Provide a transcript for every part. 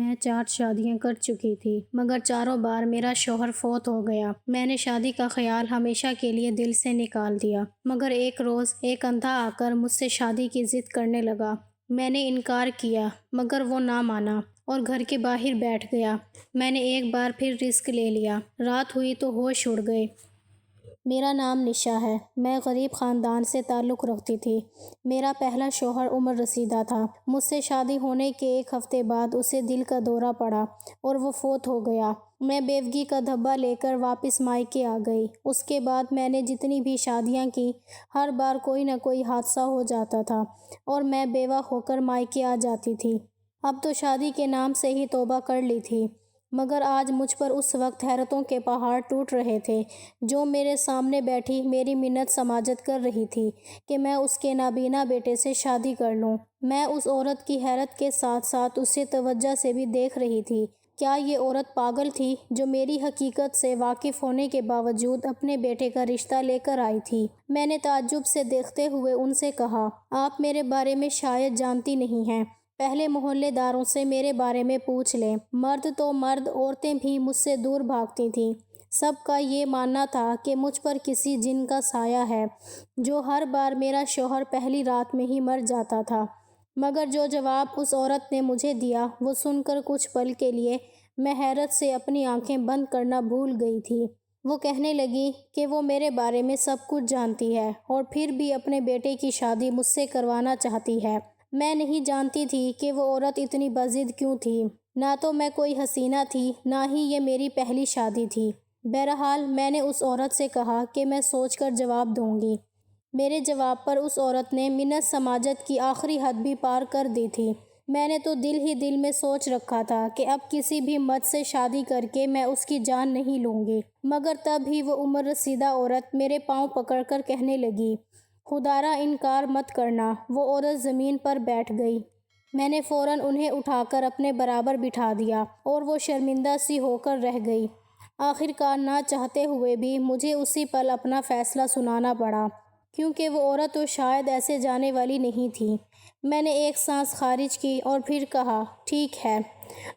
میں 4 شادیاں کر چکی تھی، مگر چاروں بار میرا شوہر فوت ہو گیا۔ میں نے شادی کا خیال ہمیشہ کے لیے دل سے نکال دیا، مگر ایک روز ایک اندھا آ کر مجھ سے شادی کی ضد کرنے لگا۔ میں نے انکار کیا، مگر وہ نہ مانا اور گھر کے باہر بیٹھ گیا۔ میں نے ایک بار پھر رسک لے لیا۔ رات ہوئی تو ہوش اڑ گئے۔ میرا نام نشا ہے۔ میں غریب خاندان سے تعلق رکھتی تھی۔ میرا پہلا شوہر عمر رسیدہ تھا۔ مجھ سے شادی ہونے کے ایک ہفتے بعد اسے دل کا دورہ پڑا اور وہ فوت ہو گیا۔ میں بیوگی کا دھبا لے کر واپس مائکے آ گئی۔ اس کے بعد میں نے جتنی بھی شادیاں کی، ہر بار کوئی نہ کوئی حادثہ ہو جاتا تھا اور میں بیوہ ہو کر مائکے آ جاتی تھی۔ اب تو شادی کے نام سے ہی توبہ کر لی تھی، مگر آج مجھ پر اس وقت حیرتوں کے پہاڑ ٹوٹ رہے تھے۔ جو میرے سامنے بیٹھی میری منت سماجت کر رہی تھی کہ میں اس کے نابینا بیٹے سے شادی کر لوں۔ میں اس عورت کی حیرت کے ساتھ ساتھ اسے توجہ سے بھی دیکھ رہی تھی۔ کیا یہ عورت پاگل تھی جو میری حقیقت سے واقف ہونے کے باوجود اپنے بیٹے کا رشتہ لے کر آئی تھی؟ میں نے تعجب سے دیکھتے ہوئے ان سے کہا، آپ میرے بارے میں شاید جانتی نہیں ہیں۔ پہلے محلے داروں سے میرے بارے میں پوچھ لیں۔ مرد تو مرد، عورتیں بھی مجھ سے دور بھاگتی تھیں۔ سب کا یہ ماننا تھا کہ مجھ پر کسی جن کا سایہ ہے، جو ہر بار میرا شوہر پہلی رات میں ہی مر جاتا تھا۔ مگر جو جواب اس عورت نے مجھے دیا، وہ سن کر کچھ پل کے لیے میں حیرت سے اپنی آنکھیں بند کرنا بھول گئی تھی۔ وہ کہنے لگی کہ وہ میرے بارے میں سب کچھ جانتی ہے اور پھر بھی اپنے بیٹے کی شادی مجھ سے کروانا چاہتی ہے۔ میں نہیں جانتی تھی کہ وہ عورت اتنی بضد کیوں تھی۔ نہ تو میں کوئی حسینہ تھی، نہ ہی یہ میری پہلی شادی تھی۔ بہرحال میں نے اس عورت سے کہا کہ میں سوچ کر جواب دوں گی۔ میرے جواب پر اس عورت نے منت سماجت کی آخری حد بھی پار کر دی تھی۔ میں نے تو دل ہی دل میں سوچ رکھا تھا کہ اب کسی بھی مرد سے شادی کر کے میں اس کی جان نہیں لوں گی، مگر تب ہی وہ عمر رسیدہ عورت میرے پاؤں پکڑ کر کہنے لگی، خدارا انکار مت کرنا۔ وہ عورت زمین پر بیٹھ گئی۔ میں نے فوراً انہیں اٹھا کر اپنے برابر بٹھا دیا اور وہ شرمندہ سی ہو کر رہ گئی۔ آخرکار نہ چاہتے ہوئے بھی مجھے اسی پل اپنا فیصلہ سنانا پڑا، کیونکہ وہ عورت تو شاید ایسے جانے والی نہیں تھی۔ میں نے ایک سانس خارج کی اور پھر کہا، ٹھیک ہے،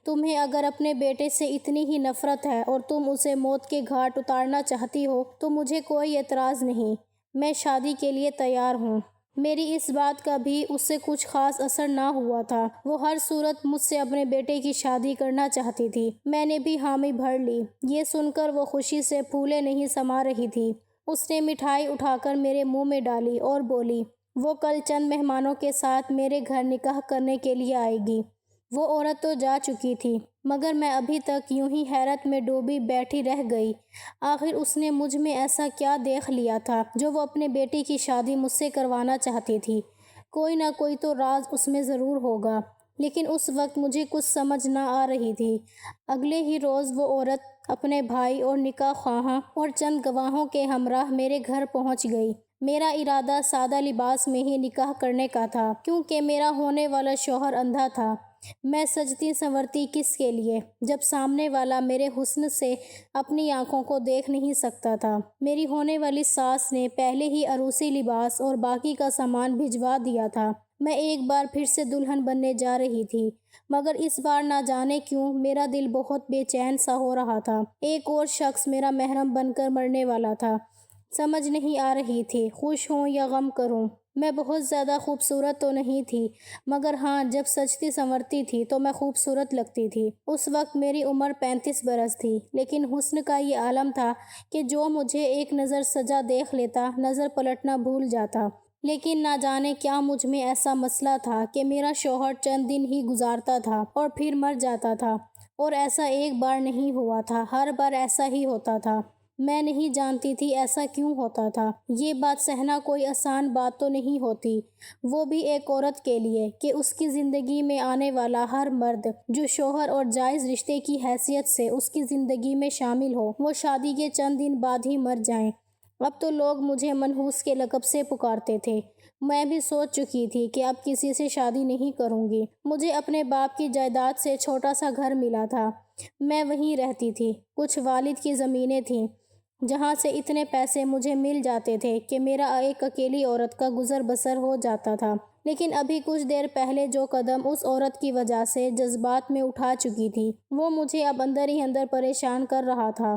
تمہیں اگر اپنے بیٹے سے اتنی ہی نفرت ہے اور تم اسے موت کے گھاٹ اتارنا چاہتی ہو تو مجھے کوئی اعتراض نہیں۔ میں شادی کے لیے تیار ہوں۔ میری اس بات کا بھی اس سے کچھ خاص اثر نہ ہوا تھا۔ وہ ہر صورت مجھ سے اپنے بیٹے کی شادی کرنا چاہتی تھی۔ میں نے بھی حامی بھر لی۔ یہ سن کر وہ خوشی سے پھولے نہیں سما رہی تھی۔ اس نے مٹھائی اٹھا کر میرے منہ میں ڈالی اور بولی، وہ کل چند مہمانوں کے ساتھ میرے گھر نکاح کرنے کے لیے آئے گی۔ وہ عورت تو جا چکی تھی، مگر میں ابھی تک یوں ہی حیرت میں ڈوبی بیٹھی رہ گئی۔ آخر اس نے مجھ میں ایسا کیا دیکھ لیا تھا جو وہ اپنے بیٹے کی شادی مجھ سے کروانا چاہتی تھی؟ کوئی نہ کوئی تو راز اس میں ضرور ہوگا، لیکن اس وقت مجھے کچھ سمجھ نہ آ رہی تھی۔ اگلے ہی روز وہ عورت اپنے بھائی اور نکاح خواہاں اور چند گواہوں کے ہمراہ میرے گھر پہنچ گئی۔ میرا ارادہ سادہ لباس میں ہی نکاح کرنے کا تھا، کیونکہ میرا ہونے والا شوہر اندھا تھا۔ میں سجتی سنورتی کس کے لیے، جب سامنے والا میرے حسن سے اپنی آنکھوں کو دیکھ نہیں سکتا تھا؟ میری ہونے والی ساس نے پہلے ہی عروسی لباس اور باقی کا سامان بھجوا دیا تھا۔ میں ایک بار پھر سے دلہن بننے جا رہی تھی، مگر اس بار نہ جانے کیوں میرا دل بہت بے چین سا ہو رہا تھا۔ ایک اور شخص میرا محرم بن کر مرنے والا تھا۔ سمجھ نہیں آ رہی تھی خوش ہوں یا غم کروں۔ میں بہت زیادہ خوبصورت تو نہیں تھی، مگر ہاں، جب سجتی سنورتی تھی تو میں خوبصورت لگتی تھی۔ اس وقت میری عمر 35 برس تھی، لیکن حسن کا یہ عالم تھا کہ جو مجھے ایک نظر سجا دیکھ لیتا، نظر پلٹنا بھول جاتا۔ لیکن نہ جانے کیا مجھ میں ایسا مسئلہ تھا کہ میرا شوہر چند دن ہی گزارتا تھا اور پھر مر جاتا تھا، اور ایسا ایک بار نہیں ہوا تھا، ہر بار ایسا ہی ہوتا تھا۔ میں نہیں جانتی تھی ایسا کیوں ہوتا تھا۔ یہ بات سہنا کوئی آسان بات تو نہیں ہوتی، وہ بھی ایک عورت کے لیے، کہ اس کی زندگی میں آنے والا ہر مرد جو شوہر اور جائز رشتے کی حیثیت سے اس کی زندگی میں شامل ہو، وہ شادی کے چند دن بعد ہی مر جائیں۔ اب تو لوگ مجھے منحوس کے لقب سے پکارتے تھے۔ میں بھی سوچ چکی تھی کہ اب کسی سے شادی نہیں کروں گی۔ مجھے اپنے باپ کی جائیداد سے چھوٹا سا گھر ملا تھا، میں وہیں رہتی تھی۔ کچھ والد کی زمینیں تھیں جہاں سے اتنے پیسے مجھے مل جاتے تھے کہ میرا ایک اکیلی عورت کا گزر بسر ہو جاتا تھا۔ لیکن ابھی کچھ دیر پہلے جو قدم اس عورت کی وجہ سے جذبات میں اٹھا چکی تھی وہ مجھے اب اندر ہی اندر پریشان کر رہا تھا۔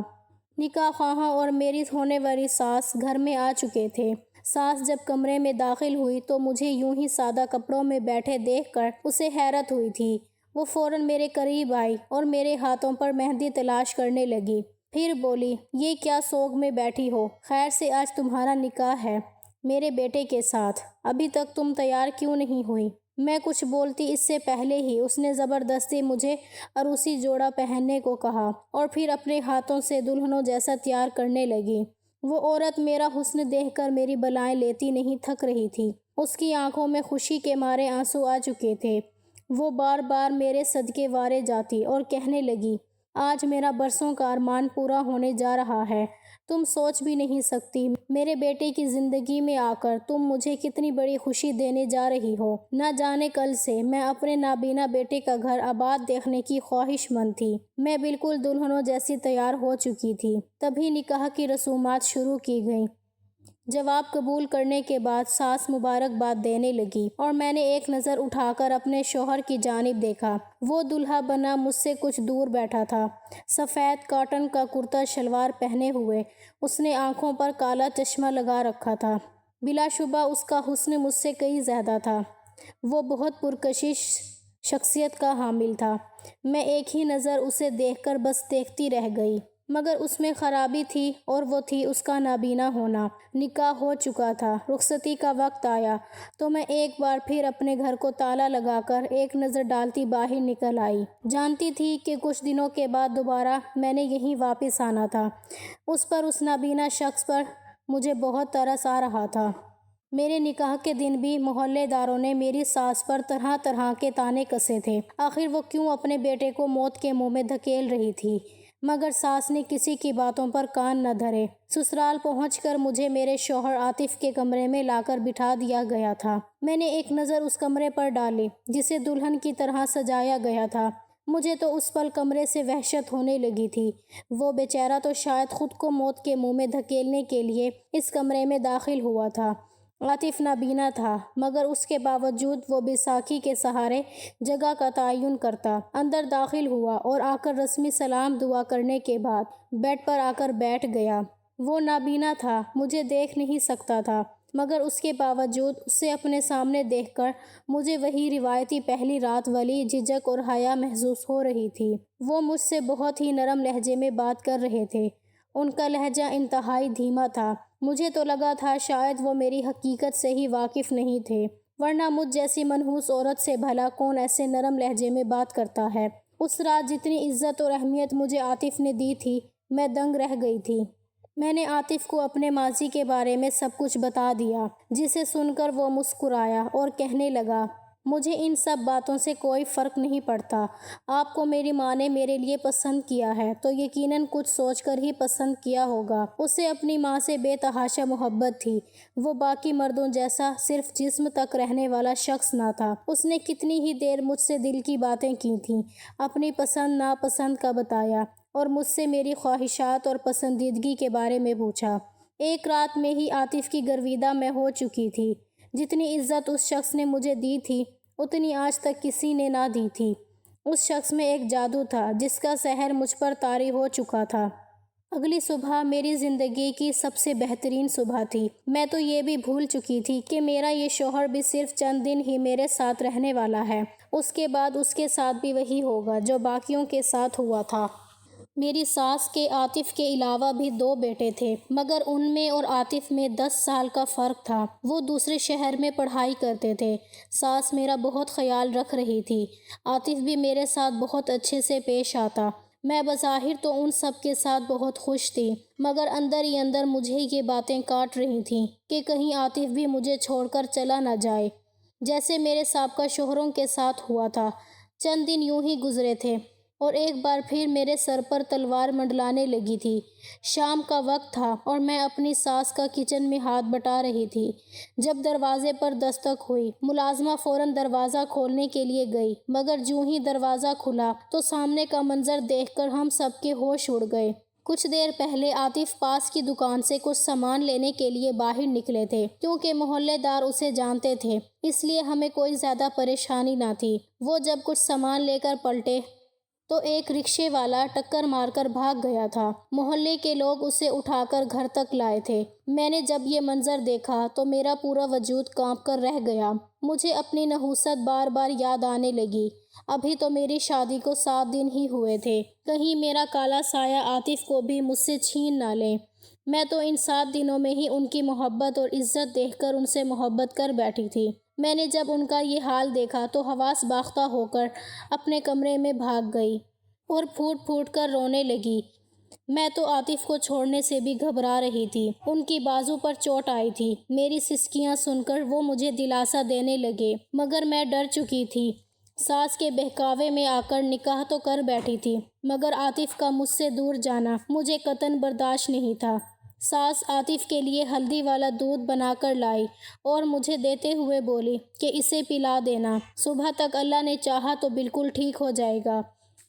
نکاح خواہاں اور میری ہونے والی ساس گھر میں آ چکے تھے۔ ساس جب کمرے میں داخل ہوئی تو مجھے یوں ہی سادہ کپڑوں میں بیٹھے دیکھ کر اسے حیرت ہوئی تھی۔ وہ فوراً میرے قریب آئی اور میرے ہاتھوں پر مہندی تلاش کرنے لگی۔ پھر بولی، یہ کیا سوگ میں بیٹھی ہو؟ خیر سے آج تمہارا نکاح ہے میرے بیٹے کے ساتھ، ابھی تک تم تیار کیوں نہیں ہوئی؟ میں کچھ بولتی اس سے پہلے ہی اس نے زبردستی مجھے عروسی جوڑا پہننے کو کہا اور پھر اپنے ہاتھوں سے دلہنوں جیسا تیار کرنے لگی۔ وہ عورت میرا حسن دیکھ کر میری بلائیں لیتی نہیں تھک رہی تھی۔ اس کی آنکھوں میں خوشی کے مارے آنسو آ چکے تھے۔ وہ بار بار میرے صدقے وارے جاتی اور کہنے لگی، آج میرا برسوں کا ارمان پورا ہونے جا رہا ہے۔ تم سوچ بھی نہیں سکتی میرے بیٹے کی زندگی میں آ کر تم مجھے کتنی بڑی خوشی دینے جا رہی ہو۔ نہ جانے کل سے میں اپنے نابینا بیٹے کا گھر آباد دیکھنے کی خواہش مند تھی۔ میں بالکل دلہنوں جیسی تیار ہو چکی تھی۔ تبھی نکاح کی رسومات شروع کی گئیں۔ جواب قبول کرنے کے بعد ساس مبارکباد دینے لگی اور میں نے ایک نظر اٹھا کر اپنے شوہر کی جانب دیکھا۔ وہ دلہا بنا مجھ سے کچھ دور بیٹھا تھا۔ سفید کاٹن کا کرتا شلوار پہنے ہوئے اس نے آنکھوں پر کالا چشمہ لگا رکھا تھا۔ بلا شبہ اس کا حسن مجھ سے کہیں زیادہ تھا۔ وہ بہت پرکشش شخصیت کا حامل تھا۔ میں ایک ہی نظر اسے دیکھ کر بس دیکھتی رہ گئی۔ مگر اس میں خرابی تھی اور وہ تھی اس کا نابینا ہونا۔ نکاح ہو چکا تھا، رخصتی کا وقت آیا تو میں ایک بار پھر اپنے گھر کو تالا لگا کر ایک نظر ڈالتی باہر نکل آئی۔ جانتی تھی کہ کچھ دنوں کے بعد دوبارہ میں نے یہیں واپس آنا تھا۔ اس نابینا شخص پر مجھے بہت ترس آ رہا تھا۔ میرے نکاح کے دن بھی محلے داروں نے میری ساس پر طرح طرح کے طعنے کسے تھے۔ آخر وہ کیوں اپنے بیٹے کو موت کے منہ میں دھکیل رہی تھی؟ مگر ساس نے کسی کی باتوں پر کان نہ دھرے۔ سسرال پہنچ کر مجھے میرے شوہر عاطف کے کمرے میں لا کر بٹھا دیا گیا تھا۔ میں نے ایک نظر اس کمرے پر ڈالی جسے دلہن کی طرح سجایا گیا تھا۔ مجھے تو اس پل کمرے سے وحشت ہونے لگی تھی۔ وہ بیچارہ تو شاید خود کو موت کے منہ میں دھکیلنے کے لیے اس کمرے میں داخل ہوا تھا۔ عاطف نابینا تھا مگر اس کے باوجود وہ بیساکھی کے سہارے جگہ کا تعین کرتا اندر داخل ہوا اور آ کر رسمی سلام دعا کرنے کے بعد بیڈ پر آ کر بیٹھ گیا۔ وہ نابینا تھا، مجھے دیکھ نہیں سکتا تھا مگر اس کے باوجود اسے اپنے سامنے دیکھ کر مجھے وہی روایتی پہلی رات والی جھجک اور حیا محسوس ہو رہی تھی۔ وہ مجھ سے بہت ہی نرم لہجے میں بات کر رہے تھے۔ ان کا لہجہ انتہائی دھیما تھا۔ مجھے تو لگا تھا شاید وہ میری حقیقت سے ہی واقف نہیں تھے، ورنہ مجھ جیسی منحوس عورت سے بھلا کون ایسے نرم لہجے میں بات کرتا ہے۔ اس رات جتنی عزت اور اہمیت مجھے عاطف نے دی تھی میں دنگ رہ گئی تھی۔ میں نے عاطف کو اپنے ماضی کے بارے میں سب کچھ بتا دیا، جسے سن کر وہ مسکرایا اور کہنے لگا، مجھے ان سب باتوں سے کوئی فرق نہیں پڑتا۔ آپ کو میری ماں نے میرے لیے پسند کیا ہے تو یقیناً کچھ سوچ کر ہی پسند کیا ہوگا۔ اسے اپنی ماں سے بے تحاشا محبت تھی۔ وہ باقی مردوں جیسا صرف جسم تک رہنے والا شخص نہ تھا۔ اس نے کتنی ہی دیر مجھ سے دل کی باتیں کی تھیں، اپنی پسند ناپسند کا بتایا اور مجھ سے میری خواہشات اور پسندیدگی کے بارے میں پوچھا۔ ایک رات میں ہی عاطف کی گرویدہ میں ہو چکی تھی۔ جتنی عزت اس شخص نے مجھے دی تھی اتنی آج تک کسی نے نہ دی تھی۔ اس شخص میں ایک جادو تھا جس کا سحر مجھ پر طاری ہو چکا تھا۔ اگلی صبح میری زندگی کی سب سے بہترین صبح تھی۔ میں تو یہ بھی بھول چکی تھی کہ میرا یہ شوہر بھی صرف چند دن ہی میرے ساتھ رہنے والا ہے۔ اس کے بعد اس کے ساتھ بھی وہی ہوگا جو باقیوں کے ساتھ ہوا تھا۔ میری ساس کے عاطف کے علاوہ بھی 2 بیٹے تھے مگر ان میں اور عاطف میں 10 سال کا فرق تھا۔ وہ دوسرے شہر میں پڑھائی کرتے تھے۔ ساس میرا بہت خیال رکھ رہی تھی۔ عاطف بھی میرے ساتھ بہت اچھے سے پیش آتا۔ میں بظاہر تو ان سب کے ساتھ بہت خوش تھی مگر اندر ہی اندر مجھے یہ باتیں کاٹ رہی تھیں کہ کہیں عاطف بھی مجھے چھوڑ کر چلا نہ جائے، جیسے میرے سابقہ شوہروں کے ساتھ ہوا تھا۔ چند دن یوں ہی گزرے تھے اور ایک بار پھر میرے سر پر تلوار منڈلانے لگی تھی۔ شام کا وقت تھا اور میں اپنی ساس کا کچن میں ہاتھ بٹا رہی تھی جب دروازے پر دستک ہوئی۔ ملازمہ فوراً دروازہ کھولنے کے لیے گئی مگر جوں ہی دروازہ کھلا تو سامنے کا منظر دیکھ کر ہم سب کے ہوش اڑ گئے۔ کچھ دیر پہلے عاطف پاس کی دکان سے کچھ سامان لینے کے لیے باہر نکلے تھے۔ کیونکہ محلے دار اسے جانتے تھے اس لیے ہمیں کوئی زیادہ پریشانی نہ تھی۔ وہ جب کچھ سامان لے کر پلٹے تو ایک رکشے والا ٹکر مار کر بھاگ گیا تھا۔ محلے کے لوگ اسے اٹھا کر گھر تک لائے تھے۔ میں نے جب یہ منظر دیکھا تو میرا پورا وجود کانپ کر رہ گیا۔ مجھے اپنی نحوست بار بار یاد آنے لگی۔ ابھی تو میری شادی کو 7 دن ہی ہوئے تھے۔ کہیں میرا کالا سایہ عاطف کو بھی مجھ سے چھین نہ لے۔ میں تو ان 7 دنوں میں ہی ان کی محبت اور عزت دیکھ کر ان سے محبت کر بیٹھی تھی۔ میں نے جب ان کا یہ حال دیکھا تو حواس باختہ ہو کر اپنے کمرے میں بھاگ گئی اور پھوٹ پھوٹ کر رونے لگی۔ میں تو عاطف کو چھوڑنے سے بھی گھبرا رہی تھی۔ ان کی بازو پر چوٹ آئی تھی۔ میری سسکیاں سن کر وہ مجھے دلاسا دینے لگے مگر میں ڈر چکی تھی۔ ساس کے بہکاوے میں آ کر نکاح تو کر بیٹھی تھی مگر عاطف کا مجھ سے دور جانا مجھے قطعاً برداشت نہیں تھا۔ ساس عاطف کے لیے ہلدی والا دودھ بنا کر لائی اور مجھے دیتے ہوئے بولی کہ اسے پلا دینا، صبح تک اللہ نے چاہا تو بالکل ٹھیک ہو جائے گا۔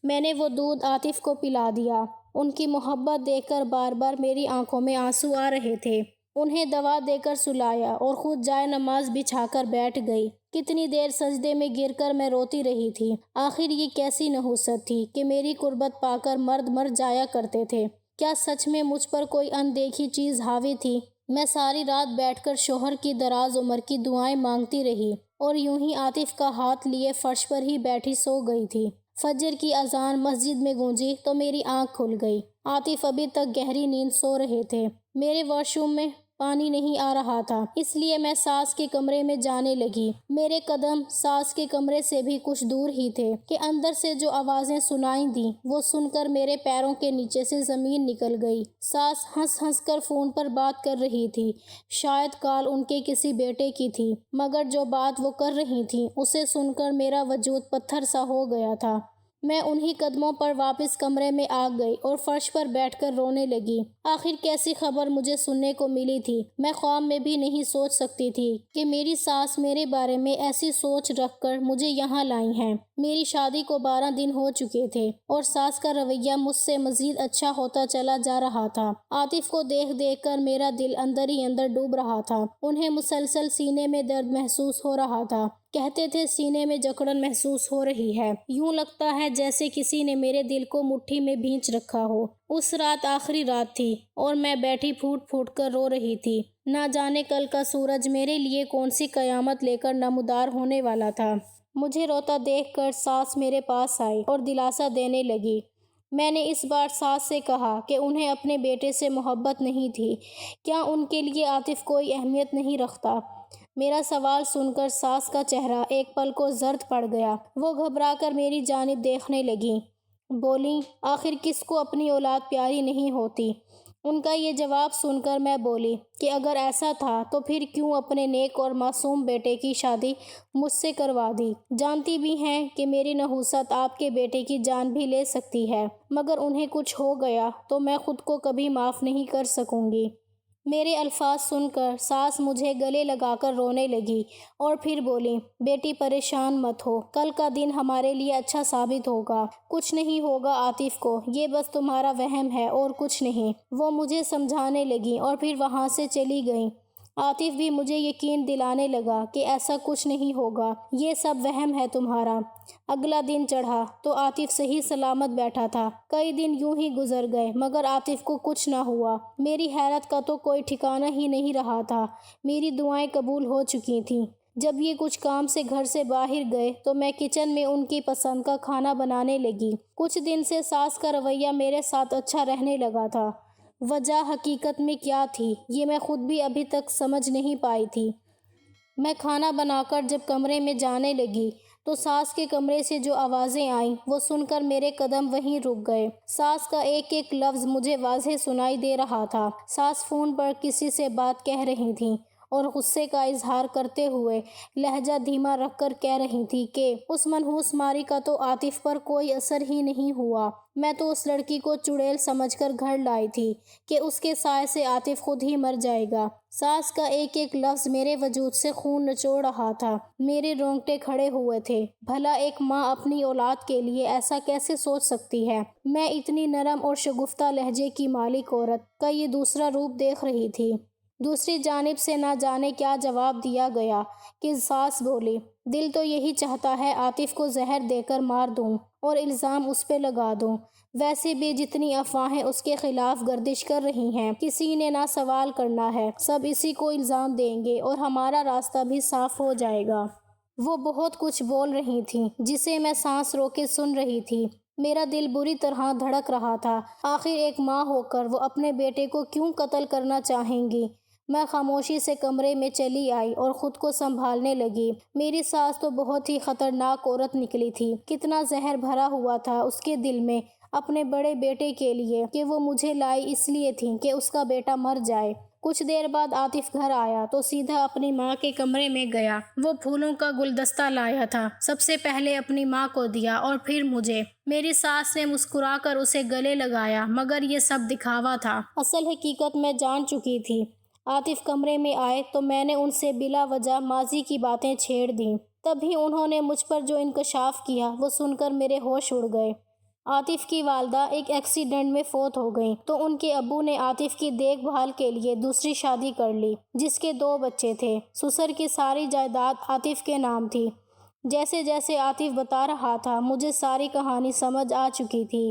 میں نے وہ دودھ عاطف کو پلا دیا۔ ان کی محبت دیکھ کر بار بار میری آنکھوں میں آنسو آ رہے تھے۔ انہیں دوا دے کر سلایا اور خود جائے نماز بچھا کر بیٹھ گئی۔ کتنی دیر سجدے میں گر کر میں روتی رہی تھی۔ آخر یہ کیسی نحوست تھی کہ میری قربت پا کر مرد مر جایا کرتے تھے؟ کیا سچ میں مجھ پر کوئی اندیکھی چیز حاوی تھی؟ میں ساری رات بیٹھ کر شوہر کی دراز عمر کی دعائیں مانگتی رہی اور یوں ہی عاطف کا ہاتھ لیے فرش پر ہی بیٹھی سو گئی تھی۔ فجر کی اذان مسجد میں گونجی تو میری آنکھ کھل گئی۔ عاطف ابھی تک گہری نیند سو رہے تھے۔ میرے واش روم میں پانی نہیں آ رہا تھا اس لیے میں ساس کے کمرے میں جانے لگی۔ میرے قدم ساس کے کمرے سے بھی کچھ دور ہی تھے کہ اندر سے جو آوازیں سنائی دیں وہ سن کر میرے پیروں کے نیچے سے زمین نکل گئی۔ ساس ہنس ہنس کر فون پر بات کر رہی تھی۔ شاید کال ان کے کسی بیٹے کی تھی مگر جو بات وہ کر رہی تھیں اسے سن کر میرا وجود پتھر سا ہو گیا تھا۔ میں انہی قدموں پر واپس کمرے میں آ گئی اور فرش پر بیٹھ کر رونے لگی۔ آخر کیسی خبر مجھے سننے کو ملی تھی؟ میں خواب میں بھی نہیں سوچ سکتی تھی کہ میری ساس میرے بارے میں ایسی سوچ رکھ کر مجھے یہاں لائی ہیں۔ میری شادی کو 12 دن ہو چکے تھے اور ساس کا رویہ مجھ سے مزید اچھا ہوتا چلا جا رہا تھا۔ عاطف کو دیکھ دیکھ کر میرا دل اندر ہی اندر ڈوب رہا تھا۔ انہیں مسلسل سینے میں درد محسوس ہو رہا تھا۔ کہتے تھے سینے میں جکڑن محسوس ہو رہی ہے، یوں لگتا ہے جیسے کسی نے میرے دل کو مٹھی میں بھینچ رکھا ہو۔ اس رات آخری رات تھی اور میں بیٹھی پھوٹ پھوٹ کر رو رہی تھی۔ نہ جانے کل کا سورج میرے لیے کون سی قیامت لے کر نمودار ہونے والا تھا۔ مجھے روتا دیکھ کر ساس میرے پاس آئی اور دلاسا دینے لگی۔ میں نے اس بار ساس سے کہا کہ انہیں اپنے بیٹے سے محبت نہیں تھی، کیا ان کے لیے عاطف کوئی اہمیت نہیں رکھتا؟ میرا سوال سن کر ساس کا چہرہ ایک پل کو زرد پڑ گیا۔ وہ گھبرا کر میری جانب دیکھنے لگیں۔ بولیں، آخر کس کو اپنی اولاد پیاری نہیں ہوتی؟ ان کا یہ جواب سن کر میں بولی کہ اگر ایسا تھا تو پھر کیوں اپنے نیک اور معصوم بیٹے کی شادی مجھ سے کروا دی؟ جانتی بھی ہیں کہ میری نحوست آپ کے بیٹے کی جان بھی لے سکتی ہے مگر انہیں کچھ ہو گیا تو میں خود کو کبھی معاف نہیں کر سکوں گی۔ میرے الفاظ سن کر ساس مجھے گلے لگا کر رونے لگی اور پھر بولی، بیٹی پریشان مت ہو، کل کا دن ہمارے لیے اچھا ثابت ہوگا۔ کچھ نہیں ہوگا عاطف کو، یہ بس تمہارا وہم ہے اور کچھ نہیں۔ وہ مجھے سمجھانے لگیں اور پھر وہاں سے چلی گئیں۔ عاطف بھی مجھے یقین دلانے لگا کہ ایسا کچھ نہیں ہوگا، یہ سب وہم ہے تمہارا۔ اگلا دن چڑھا تو عاطف صحیح سلامت بیٹھا تھا۔ کئی دن یوں ہی گزر گئے مگر عاطف کو کچھ نہ ہوا۔ میری حیرت کا تو کوئی ٹھکانہ ہی نہیں رہا تھا۔ میری دعائیں قبول ہو چکی تھیں۔ جب یہ کچھ کام سے گھر سے باہر گئے تو میں کچن میں ان کی پسند کا کھانا بنانے لگی۔ کچھ دن سے ساس کا رویہ میرے ساتھ اچھا رہنے لگا تھا۔ وجہ حقیقت میں کیا تھی یہ میں خود بھی ابھی تک سمجھ نہیں پائی تھی۔ میں کھانا بنا کر جب کمرے میں جانے لگی تو ساس کے کمرے سے جو آوازیں آئیں وہ سن کر میرے قدم وہیں رک گئے۔ ساس کا ایک ایک لفظ مجھے واضح سنائی دے رہا تھا۔ ساس فون پر کسی سے بات کہہ رہی تھیں اور غصے کا اظہار کرتے ہوئے لہجہ دھیما رکھ کر کہہ رہی تھی کہ اس منحوس ماری کا تو عاطف پر کوئی اثر ہی نہیں ہوا۔ میں تو اس لڑکی کو چڑیل سمجھ کر گھر لائی تھی کہ اس کے سائے سے عاطف خود ہی مر جائے گا۔ ساس کا ایک ایک لفظ میرے وجود سے خون نچوڑ رہا تھا، میرے رونگٹے کھڑے ہوئے تھے۔ بھلا ایک ماں اپنی اولاد کے لیے ایسا کیسے سوچ سکتی ہے؟ میں اتنی نرم اور شگفتہ لہجے کی مالک عورت کا یہ دوسرا روپ دیکھ رہی تھی۔ دوسری جانب سے نہ جانے کیا جواب دیا گیا کہ ساس بولی، دل تو یہی چاہتا ہے عاطف کو زہر دے کر مار دوں اور الزام اس پہ لگا دوں۔ ویسے بھی جتنی افواہیں اس کے خلاف گردش کر رہی ہیں، کسی نے نہ سوال کرنا ہے، سب اسی کو الزام دیں گے اور ہمارا راستہ بھی صاف ہو جائے گا۔ وہ بہت کچھ بول رہی تھیں جسے میں سانس روکے سن رہی تھی۔ میرا دل بری طرح دھڑک رہا تھا۔ آخر ایک ماں ہو کر وہ اپنے بیٹے کو کیوں قتل کرنا چاہیں گی؟ میں خاموشی سے کمرے میں چلی آئی اور خود کو سنبھالنے لگی۔ میری ساس تو بہت ہی خطرناک عورت نکلی تھی۔ کتنا زہر بھرا ہوا تھا اس کے دل میں اپنے بڑے بیٹے کے لیے کہ وہ مجھے لائی اس لیے تھی کہ اس کا بیٹا مر جائے۔ کچھ دیر بعد عاطف گھر آیا تو سیدھا اپنی ماں کے کمرے میں گیا۔ وہ پھولوں کا گلدستہ لایا تھا، سب سے پہلے اپنی ماں کو دیا اور پھر مجھے۔ میری ساس نے مسکرا کر اسے گلے لگایا، مگر یہ سب دکھاوا تھا۔ اصل حقیقت میں جان چکی تھی۔ عاطف کمرے میں آئے تو میں نے ان سے بلا وجہ ماضی کی باتیں چھیڑ دیں۔ تبھی انہوں نے مجھ پر جو انکشاف کیا وہ سن کر میرے ہوش اڑ گئے۔ عاطف کی والدہ ایک ایکسیڈنٹ میں فوت ہو گئیں تو ان کے ابو نے عاطف کی دیکھ بھال کے لیے دوسری شادی کر لی، جس کے 2 بچے تھے۔ سسر کی ساری جائیداد عاطف کے نام تھی۔ جیسے جیسے عاطف بتا رہا تھا مجھے ساری کہانی سمجھ آ چکی تھی۔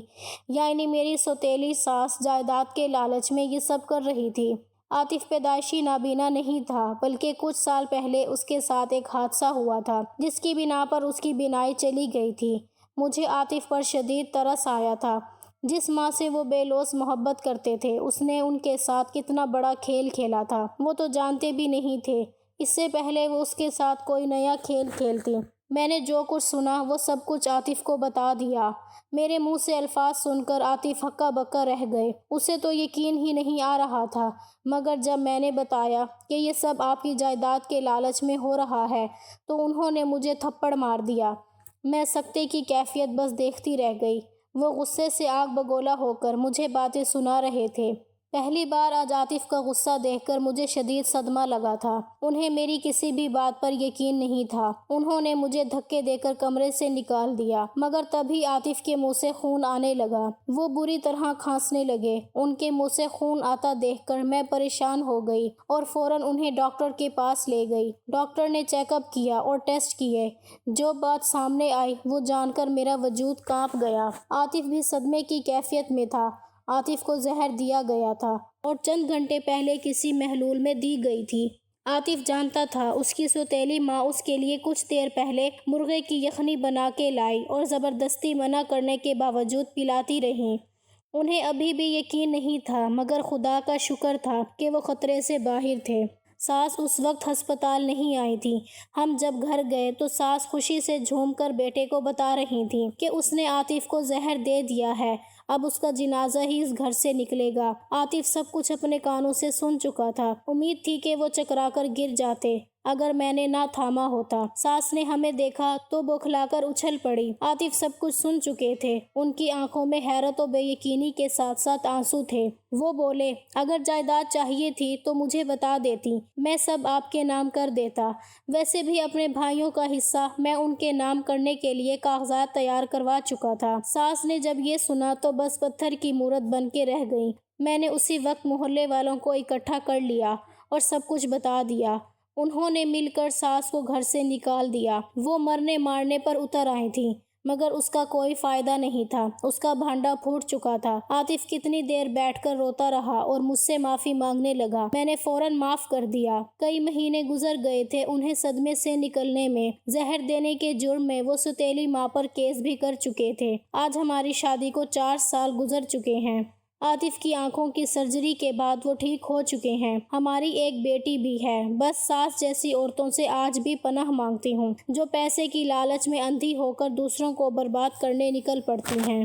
یعنی میری سوتیلی ساس جائیداد کے لالچ میں یہ سب کر رہی تھی۔ عاطف پیدائشی نابینا نہیں تھا، بلکہ کچھ سال پہلے اس کے ساتھ ایک حادثہ ہوا تھا جس کی بنا پر اس کی بینائی چلی گئی تھی۔ مجھے عاطف پر شدید ترس آیا تھا۔ جس ماں سے وہ بے لوث محبت کرتے تھے اس نے ان کے ساتھ کتنا بڑا کھیل کھیلا تھا، وہ تو جانتے بھی نہیں تھے۔ اس سے پہلے وہ اس کے ساتھ کوئی نیا کھیل کھیلتی۔ میں نے جو کچھ سنا وہ سب کچھ عاطف کو بتا دیا۔ میرے منہ سے الفاظ سن کر عاطف ہکا بکا رہ گئے۔ اسے تو یقین ہی نہیں آ رہا تھا، مگر جب میں نے بتایا کہ یہ سب آپ کی جائیداد کے لالچ میں ہو رہا ہے تو انہوں نے مجھے تھپڑ مار دیا۔ میں سکتے کی کیفیت بس دیکھتی رہ گئی۔ وہ غصے سے آگ بگولا ہو کر مجھے باتیں سنا رہے تھے۔ پہلی بار آج عاطف کا غصہ دیکھ کر مجھے شدید صدمہ لگا تھا۔ انہیں میری کسی بھی بات پر یقین نہیں تھا۔ انہوں نے مجھے دھکے دے کر کمرے سے نکال دیا، مگر تبھی عاطف کے منہ سے خون آنے لگا۔ وہ بری طرح کھانسنے لگے۔ ان کے منہ سے خون آتا دیکھ کر میں پریشان ہو گئی اور فوراً انہیں ڈاکٹر کے پاس لے گئی۔ ڈاکٹر نے چیک اپ کیا اور ٹیسٹ کیے۔ جو بات سامنے آئی وہ جان کر میرا وجود کانپ گیا۔ عاطف بھی صدمے کی کیفیت میں تھا۔ عاطف کو زہر دیا گیا تھا اور چند گھنٹے پہلے کسی محلول میں دی گئی تھی۔ عاطف جانتا تھا اس کی سوتیلی ماں اس کے لیے کچھ دیر پہلے مرغے کی یخنی بنا کے لائی اور زبردستی منع کرنے کے باوجود پلاتی رہیں۔ انہیں ابھی بھی یقین نہیں تھا، مگر خدا کا شکر تھا کہ وہ خطرے سے باہر تھے۔ ساس اس وقت ہسپتال نہیں آئی تھی۔ ہم جب گھر گئے تو ساس خوشی سے جھوم کر بیٹے کو بتا رہی تھی کہ اس نے عاطف کو زہر دے دیا ہے، اب اس کا جنازہ ہی اس گھر سے نکلے گا۔ عاطف سب کچھ اپنے کانوں سے سن چکا تھا۔ امید تھی کہ وہ چکرا کر گر جاتے اگر میں نے نہ تھاما ہوتا۔ ساس نے ہمیں دیکھا تو بوکھلا کر اچھل پڑی۔ عاطف سب کچھ سن چکے تھے۔ ان کی آنکھوں میں حیرت و بے یقینی کے ساتھ ساتھ آنسو تھے۔ وہ بولے، اگر جائیداد چاہیے تھی تو مجھے بتا دیتی، میں سب آپ کے نام کر دیتا۔ ویسے بھی اپنے بھائیوں کا حصہ میں ان کے نام کرنے کے لیے کاغذات تیار کروا چکا تھا۔ ساس نے جب یہ سنا تو بس پتھر کی مورت بن کے رہ گئی۔ میں نے اسی وقت محلے والوں کو اکٹھا کر لیا اور سب کچھ بتا دیا۔ انہوں نے مل کر ساس کو گھر سے نکال دیا۔ وہ مرنے مارنے پر اتر آئی تھی، مگر اس کا کوئی فائدہ نہیں تھا۔ اس کا بھانڈا پھوٹ چکا تھا۔ عاطف کتنی دیر بیٹھ کر روتا رہا اور مجھ سے معافی مانگنے لگا۔ میں نے فوراً معاف کر دیا۔ کئی مہینے گزر گئے تھے انہیں صدمے سے نکلنے میں۔ زہر دینے کے جرم میں وہ سوتیلی ماں پر کیس بھی کر چکے تھے۔ آج ہماری شادی کو 4 سال گزر چکے ہیں۔ عاطف کی آنکھوں کی سرجری کے بعد وہ ٹھیک ہو چکے ہیں۔ ہماری ایک بیٹی بھی ہے۔ بس ساس جیسی عورتوں سے آج بھی پناہ مانگتی ہوں، جو پیسے کی لالچ میں اندھی ہو کر دوسروں کو برباد کرنے نکل پڑتی ہیں۔